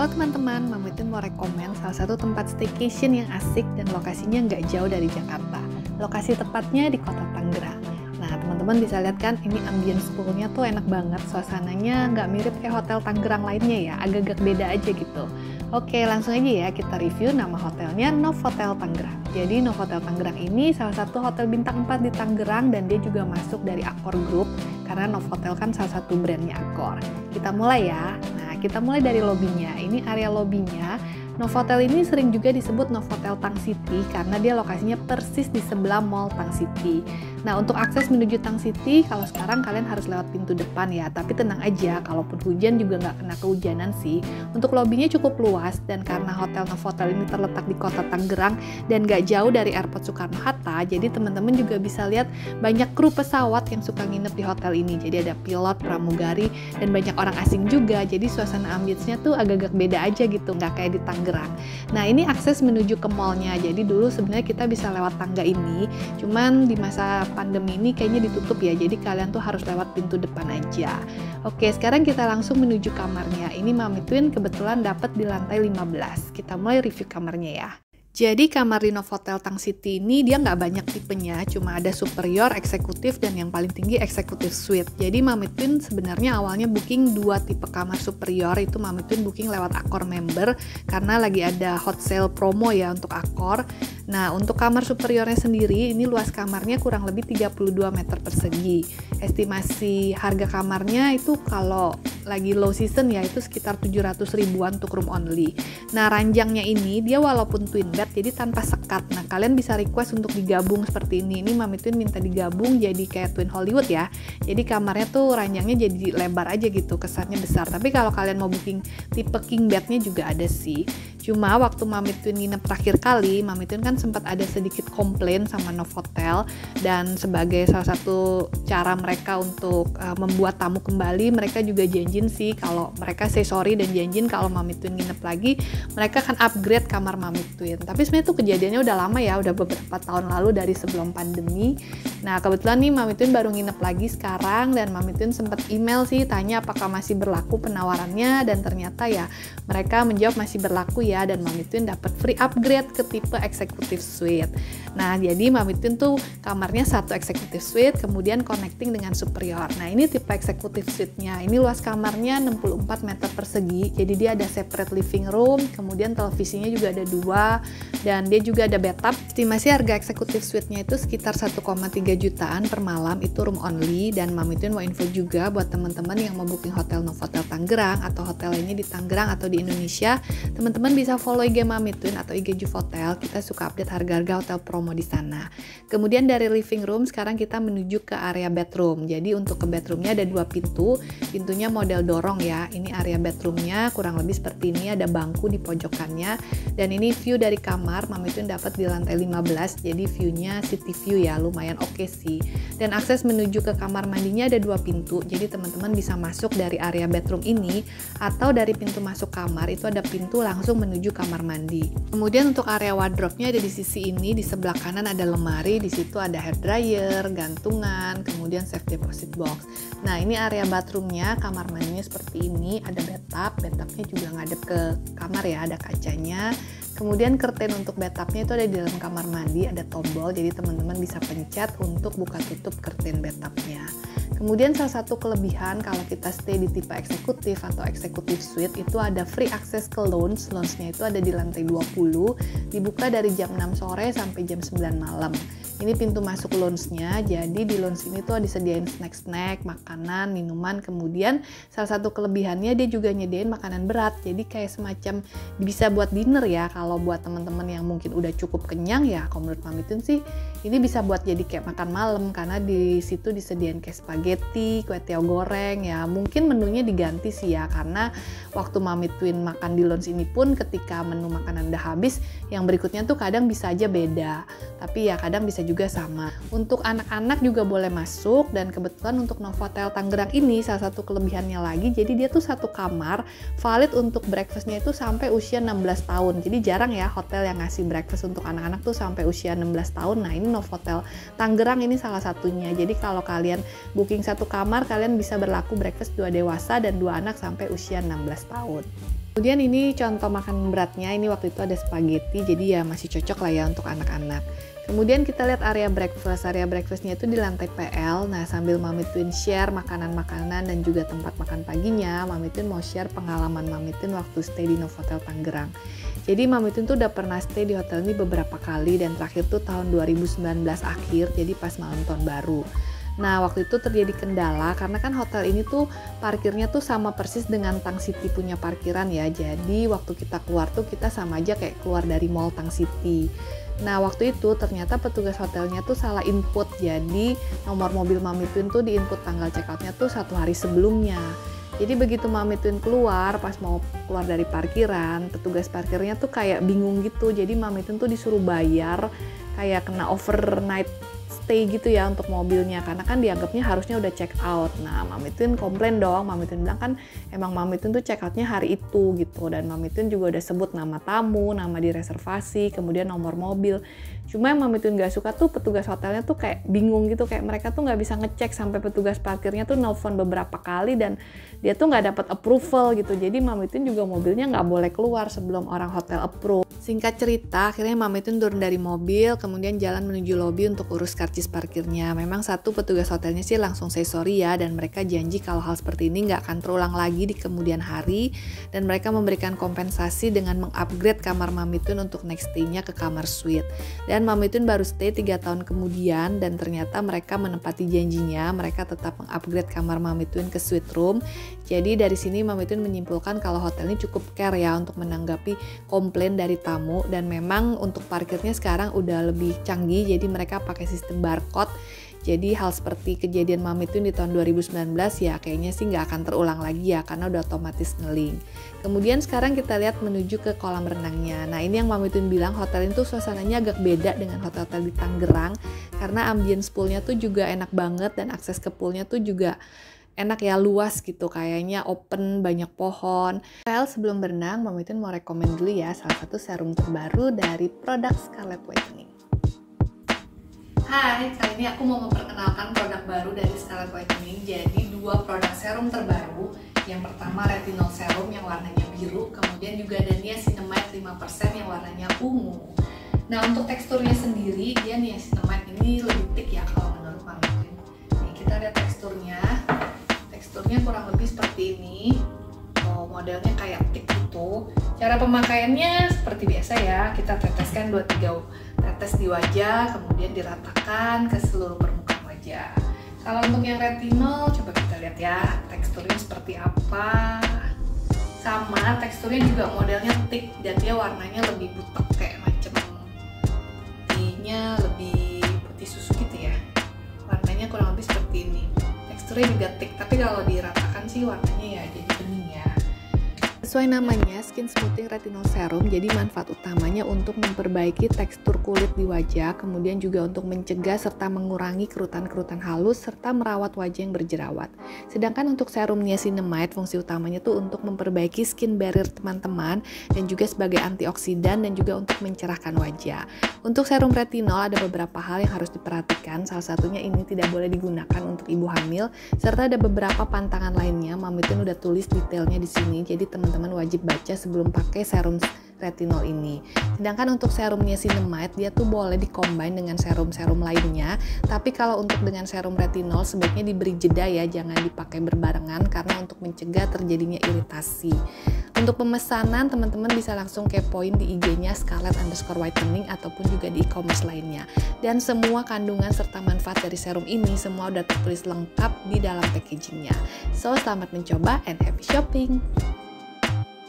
Halo teman-teman, Mami Tun mau rekomen salah satu tempat staycation yang asik dan lokasinya nggak jauh dari Jakarta. Lokasi tepatnya di kota Tangerang. Nah, teman-teman bisa lihat kan, ini ambience poolnya tuh enak banget, suasananya nggak mirip kayak hotel Tangerang lainnya ya, agak-agak beda aja gitu. Oke, langsung aja ya kita review nama hotelnya Novotel Tangerang. Jadi Novotel Tangerang ini salah satu hotel bintang 4 di Tangerang dan dia juga masuk dari Accor Group karena Novotel kan salah satu brandnya Accor. Kita mulai ya. Nah, kita mulai dari lobbynya. Ini area lobbynya. Novotel ini sering juga disebut Novotel Tang City karena dia lokasinya persis di sebelah Mall Tang City. Nah, untuk akses menuju Tang City, kalau sekarang kalian harus lewat pintu depan ya, tapi tenang aja, kalaupun hujan juga nggak kena kehujanan sih. Untuk lobbynya cukup luas, dan karena Hotel Novotel ini terletak di kota Tangerang dan nggak jauh dari Airport Soekarno-Hatta, jadi teman-teman juga bisa lihat banyak kru pesawat yang suka nginep di hotel ini. Jadi ada pilot, pramugari, dan banyak orang asing juga, jadi suasana ambience-nya tuh agak-agak beda aja gitu, nggak kayak di Tangerang. Nah, ini akses menuju ke mallnya, jadi dulu sebenarnya kita bisa lewat tangga ini, cuman di masa pandemi ini kayaknya ditutup ya, jadi kalian tuh harus lewat pintu depan aja. Oke, sekarang kita langsung menuju kamarnya. Ini Mami Twin kebetulan dapat di lantai 15. Kita mulai review kamarnya ya. Jadi kamar di Novotel Tang City ini dia nggak banyak tipenya, cuma ada superior, eksekutif, dan yang paling tinggi eksekutif suite. Jadi Mami Twin sebenarnya awalnya booking 2 tipe kamar superior, itu Mami Twin booking lewat Accor member karena lagi ada hot sale promo ya untuk Accor. Nah, untuk kamar superiornya sendiri, ini luas kamarnya kurang lebih 32 meter persegi. Estimasi harga kamarnya itu kalau lagi low season ya itu sekitar 700 ribuan untuk room only. Nah, ranjangnya ini dia walaupun twin bed jadi tanpa sekat. Nah, kalian bisa request untuk digabung seperti ini. Ini Mami Twin minta digabung jadi kayak Twin Hollywood ya. Jadi kamarnya tuh ranjangnya jadi lebar aja gitu, kesannya besar. Tapi kalau kalian mau booking tipe king bednya juga ada sih. Cuma waktu Mami Twin nginep terakhir kali, Mami Twin kan sempat ada sedikit komplain sama Novotel, dan sebagai salah satu cara mereka untuk membuat tamu kembali, mereka juga janjin sih kalau mereka say sorry dan janjin kalau Mami Twin nginep lagi, mereka akan upgrade kamar Mami Twin. Tapi sebenarnya tuh kejadiannya udah lama ya, udah beberapa tahun lalu dari sebelum pandemi. Nah, kebetulan nih Mami Twin baru nginep lagi sekarang, dan Mami Twin sempat email sih tanya apakah masih berlaku penawarannya, dan ternyata ya mereka menjawab masih berlaku ya, dan Mami Twin dapat free upgrade ke tipe executive suite. Nah, jadi Mami Twin tuh kamarnya satu executive suite kemudian connecting dengan superior. Nah, ini tipe executive suite-nya. Ini luas kamarnya 64 meter persegi. Jadi dia ada separate living room, kemudian televisinya juga ada 2, dan dia juga ada bathtub. Estimasi harga executive suite-nya itu sekitar 1,3 jutaan per malam, itu room only. Dan Mami Twin mau info juga buat teman-teman yang mau booking hotel Novotel Tangerang atau hotel lainnya di Tangerang atau di Indonesia, teman-teman bisa follow IG Mami Twin atau IG Juvotel. Kita suka update harga-harga hotel promo di sana. Kemudian dari living room sekarang kita menuju ke area bedroom. Jadi untuk ke bedroomnya ada 2 pintu. Pintunya model dorong ya. Ini area bedroomnya kurang lebih seperti ini, ada bangku di pojokannya. Dan ini view dari kamar Mami Twin dapat di lantai 15. Jadi view-nya city view ya, lumayan oke sih. Dan akses menuju ke kamar mandinya ada 2 pintu. Jadi teman-teman bisa masuk dari area bedroom ini atau dari pintu masuk kamar itu ada pintu langsung menuju kamar mandi. Kemudian untuk area wardrobe-nya ada di sisi ini, di sebelah kanan ada lemari, di situ ada hair dryer, gantungan, kemudian safe deposit box. Nah, ini area bathroom-nya, kamar mandinya seperti ini, ada bathtub, bathtub-nya juga ngadep ke kamar ya, ada kacanya. Kemudian curtain untuk bathtub-nya itu ada di dalam kamar mandi, ada tombol, jadi teman-teman bisa pencet untuk buka tutup curtain bathtub-nya. Kemudian salah satu kelebihan kalau kita stay di tipe eksekutif atau eksekutif suite itu ada free access ke lounge. Lounge-nya itu ada di lantai 20, dibuka dari jam 6 sore sampai jam 9 malam. Ini pintu masuk lounge-nya, jadi di lounge ini tuh disediain snack-snack, makanan, minuman. Kemudian salah satu kelebihannya dia juga nyediain makanan berat, jadi kayak semacam bisa buat dinner ya. Kalau buat teman-teman yang mungkin udah cukup kenyang ya, kalau menurut Mami Twin sih ini bisa buat jadi kayak makan malam, karena di situ disediain kayak spaghetti, kue tiaw goreng ya. Mungkin menunya diganti sih ya, karena waktu Mami Twin makan di lounge ini pun ketika menu makanan udah habis, yang berikutnya tuh kadang bisa aja beda, tapi ya kadang bisa juga sama. Untuk anak-anak juga boleh masuk, dan kebetulan untuk Novotel Tangerang ini salah satu kelebihannya lagi, jadi dia tuh satu kamar valid untuk breakfastnya itu sampai usia 16 tahun. Jadi jarang ya hotel yang ngasih breakfast untuk anak-anak tuh sampai usia 16 tahun. Nah, ini Novotel Tangerang ini salah satunya. Jadi kalau kalian booking satu kamar, kalian bisa berlaku breakfast 2 dewasa dan 2 anak sampai usia 16 tahun. Kemudian ini contoh makan beratnya, ini waktu itu ada spaghetti, jadi ya masih cocok lah ya untuk anak-anak. Kemudian kita lihat area breakfastnya itu di lantai PL. Nah, sambil Mami Twin share makanan-makanan dan juga tempat makan paginya, Mami Twin mau share pengalaman Mami Twin waktu stay di Novotel Tangerang. Jadi Mami Twin tuh udah pernah stay di hotel ini beberapa kali, dan terakhir tuh tahun 2019 akhir, jadi pas malam tahun baru. Nah, waktu itu terjadi kendala karena kan hotel ini tuh parkirnya tuh sama persis dengan Tang City punya parkiran ya. Jadi waktu kita keluar tuh kita sama aja kayak keluar dari mall Tang City. Nah, waktu itu ternyata petugas hotelnya tuh salah input. Jadi nomor mobil Mami Twin tuh diinput tanggal check out-nya tuh 1 hari sebelumnya. Jadi begitu Mami Twin keluar, pas mau keluar dari parkiran, petugas parkirnya tuh kayak bingung gitu. Jadi Mami Twin tuh disuruh bayar kayak kena overnight stay gitu ya untuk mobilnya, karena kan dianggapnya harusnya udah check out. Nah, Mami Twin komplain dong. Mami Twin bilang kan emang Mami Twin tuh check outnya hari itu gitu, dan Mami Twin juga udah sebut nama tamu, nama di reservasi, kemudian nomor mobil. Cuma yang Mami Twin gak suka tuh petugas hotelnya tuh kayak bingung gitu, kayak mereka tuh gak bisa ngecek, sampai petugas parkirnya tuh nelfon beberapa kali dan dia tuh gak dapat approval gitu. Jadi Mami Twin juga mobilnya gak boleh keluar sebelum orang hotel approve. Singkat cerita, akhirnya Mami Twin turun dari mobil, kemudian jalan menuju lobi untuk urus karcis parkirnya. Memang satu petugas hotelnya sih langsung say sorry ya, dan mereka janji kalau hal seperti ini gak akan terulang lagi di kemudian hari, dan mereka memberikan kompensasi dengan mengupgrade kamar Mami Twin untuk next stay-nya ke kamar suite. Dan Mami Twin baru stay 3 tahun kemudian, dan ternyata mereka menepati janjinya, mereka tetap mengupgrade kamar Mami Twin ke suite room. Jadi dari sini Mami Twin menyimpulkan kalau hotel ini cukup care ya untuk menanggapi komplain dari tamu, dan memang untuk parkirnya sekarang udah lebih canggih, jadi mereka pakai sistem barcode. Jadi hal seperti kejadian Mami Twin di tahun 2019 ya kayaknya sih nggak akan terulang lagi ya, karena udah otomatis nge-link. Kemudian sekarang kita lihat menuju ke kolam renangnya. Nah, ini yang Mami Twin bilang hotel itu suasananya agak beda dengan hotel-hotel di Tangerang, karena ambience poolnya tuh juga enak banget, dan akses ke poolnya tuh juga enak ya, luas gitu, kayaknya open, banyak pohon. Well, sebelum berenang, Mami Twin mau rekomen dulu ya salah satu serum terbaru dari produk Scarlett Whitening. Hai, kali ini aku mau memperkenalkan produk baru dari Scarlett Whitening. Jadi 2 produk serum terbaru. Yang pertama retinol serum yang warnanya biru, kemudian juga ada niacinamide 5% yang warnanya ungu. Nah, untuk teksturnya sendiri, dia niacinamide ini lebih thick ya kalau menurut Mami Twin. Nih, kita lihat teksturnya. Teksturnya kurang lebih seperti ini. Oh, modelnya kayak thick gitu. Cara pemakaiannya seperti biasa ya, kita teteskan 2-3 tetes di wajah, kemudian diratakan ke seluruh permukaan wajah. Kalau untuk yang retinol, coba kita lihat ya teksturnya seperti apa. Sama, teksturnya juga modelnya thick, dan dia warnanya lebih butek, kayak macam putihnya lebih putih susu gitu ya. Warnanya kurang lebih seperti ini. Teksturnya juga thick, tapi kalau diratakan sih warnanya ya jadi bening ya. Sesuai namanya, Skin Smoothing Retinol Serum, jadi manfaat utamanya untuk memperbaiki tekstur kulit di wajah, kemudian juga untuk mencegah serta mengurangi kerutan-kerutan halus, serta merawat wajah yang berjerawat. Sedangkan untuk serum niacinamide, fungsi utamanya tuh untuk memperbaiki skin barrier teman-teman, dan juga sebagai antioksidan, dan juga untuk mencerahkan wajah. Untuk serum retinol ada beberapa hal yang harus diperhatikan, salah satunya ini tidak boleh digunakan untuk ibu hamil, serta ada beberapa pantangan lainnya. Mami Twin udah tulis detailnya di sini, jadi teman-teman wajib baca sebelum pakai serum retinol ini. Sedangkan untuk serum niacinamide, dia tuh boleh dikombin dengan serum-serum lainnya, tapi kalau untuk dengan serum retinol sebaiknya diberi jeda ya, jangan dipakai berbarengan karena untuk mencegah terjadinya iritasi. Untuk pemesanan, teman-teman bisa langsung kepoin di IG-nya Scarlett_Whitening ataupun juga di e-commerce lainnya. Dan semua kandungan serta manfaat dari serum ini semua udah tertulis lengkap di dalam packagingnya. So, selamat mencoba and happy shopping!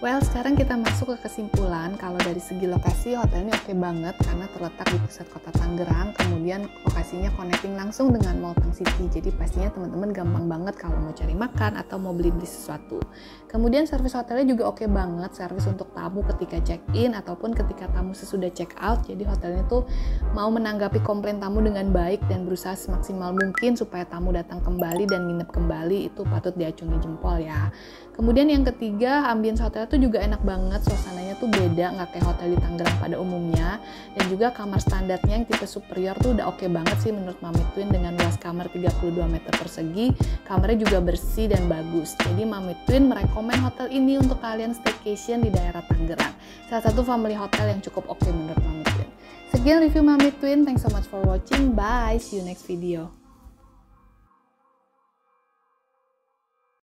Well, sekarang kita masuk ke kesimpulan. Kalau dari segi lokasi, hotel ini oke banget karena terletak di pusat kota Tangerang, kemudian lokasinya connecting langsung dengan Mall Tang City, jadi pastinya teman-teman gampang banget kalau mau cari makan atau mau beli sesuatu. Kemudian servis hotelnya juga oke banget, servis untuk tamu ketika check-in ataupun ketika tamu sesudah check-out, jadi hotelnya tuh mau menanggapi komplain tamu dengan baik dan berusaha semaksimal mungkin supaya tamu datang kembali dan nginep kembali, itu patut diacungi jempol ya. Kemudian yang ketiga, ambience hotel tuh juga enak banget, suasananya tuh beda, nggak kayak hotel di Tangerang pada umumnya. Dan juga kamar standarnya yang tipe superior tuh udah oke banget sih menurut Mami Twin, dengan luas kamar 32 meter persegi, kamarnya juga bersih dan bagus. Jadi Mami Twin merekomen hotel ini untuk kalian staycation di daerah Tangerang. Salah satu family hotel yang cukup oke menurut Mami Twin. Sekian review Mami Twin, thanks so much for watching, bye, see you next video.